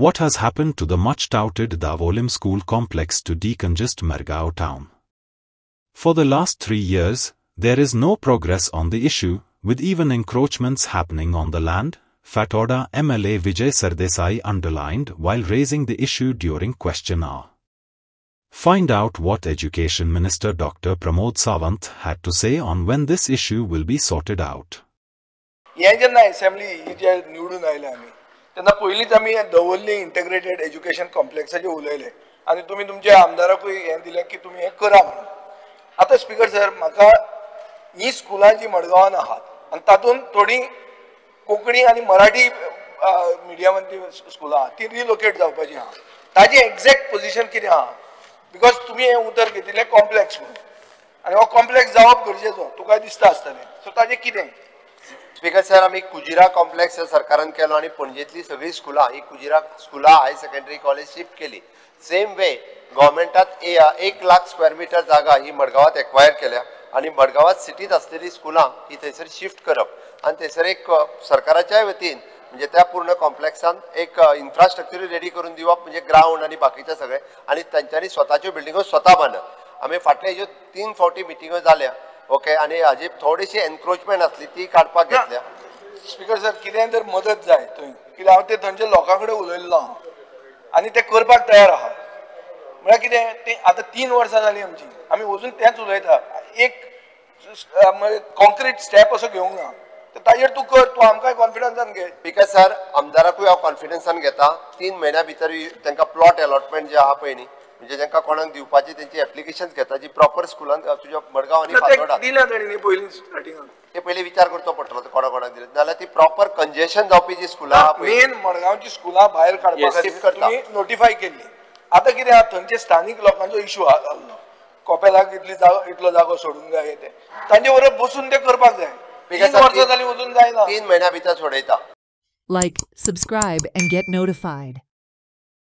What has happened to the much-touted Davolim school complex to decongest Margao town? For the last 3 years, there is no progress on the issue, with even encroachments happening on the land, Fatoda MLA Vijay Sardesai underlined while raising the issue during question hour. Find out what Education Minister Dr. Pramod Sawant had to say on when this issue will be sorted out. तेन्ना पयलींच आमी दवरली integrated education कॉम्प्लेक्साचे उलयले आनी तुमी तुमच्या आमदाराकूय हें दिलें की तुमी हें करा म्हणून. आतां स्पीकर सर, म्हाका ही स्कुलां जी मडगांवान आहात आनी तातूंत थोडी कोंकणी आनी मराठी मिडियमांतली स्कुलां आहा ती रिलोकेट जावपाची आहा. ताजें एक्झॅक्ट पोजिशन कितें आहा? बिकॉज तुमी हें उतर घेतिल्लें कॉम्प्लेक्स म्हणून आनी हो कॉम्प्लेक्स जावप गरजेचो तुका दिसता आसतलें. सो ताजें कितें? स्पीकर सर, आम्ही कुजिरा कॉम्प्लेक्स सरकारान केलो आणि पणजेतली सगळी स्कुलां ही कुजिरा स्कुलां हायर सेकंडरी कॉलेज शिफ्ट केली. सेम वे गव्हर्मेंटात 1 लाख स्क्वेअर मीटर जागा ही मडगावात एक्वायर केल्या आणि मडगावात सिटीत असलेली स्कुलां ही थंयसर शिफ्ट करप आणि थंयसर एक सरकाराच्या वतीन म्हणजे त्या पूर्ण कॉम्प्लेक्सान एक इन्फ्रास्ट्रक्चर रेडी करून दिवप, म्हणजे ग्राउंड आणि बाकीचे सगळे, आणि तांच्यांनी स्वताच्यो बिल्डिंगो स्वता बांदप. आमी फाटले ह्यो 3 फावटी मिटिंगो जाल्या ओके, आणि हाजी थोडीशी एनक्रोचमेंट असली ती काडपाक घेतल्या. स्पीकर सर, कितें तर मदत जाय थंय, कित्याक हांव ते थंयच्या लोकां कडेन उलयल्लो आनी ते करपाक तयार आहा. म्हळ्यार कितें तें आतां 3 वर्सां जालीं आमची, आमी वचून तेंच उलयता. एक कॉन्क्रीट स्टेप असो घेवंक ना. ताजेर तूं कर, तूं आमकांय कॉन्फिडन्सान घे. स्पीकर सर, आमदाराकूय हांव कॉन्फिडन्सान घेता. 3 म्हयन्या भितर तांकां प्लॉट अलॉटमेंट जे आहा पळय न्ही, म्हणजे जांकां कोणाक दिवपाची तेंची एप्लिकेशन्स घेता जी प्रॉपर स्कुलान तुज्या मडगांव आनी फातोर्डा दिल्या ताणी पयलीं स्टार्टिंगाक. ते पयलीं विचार करचो पडटलो कोणाक दिले नाल्यार ती प्रॉपर कंजेशन जावपी जी स्कुलां आहा पळय, मेन मडगांवची स्कुलां भायर काडपा खातीर तुमी नोटिफाय केल्ली. आतां कितें आहा, थंयचे स्थानीक लोकांचो इशू आहा. कॉपेलाक इतलो जागो सोडूंक जाय ते तांचे बरोबर बसून ते करपाक जाय. 3 वर्सां जालीं वचून जायना. 3 म्हयन्या भितर सोडयता. Like, subscribe and get notified.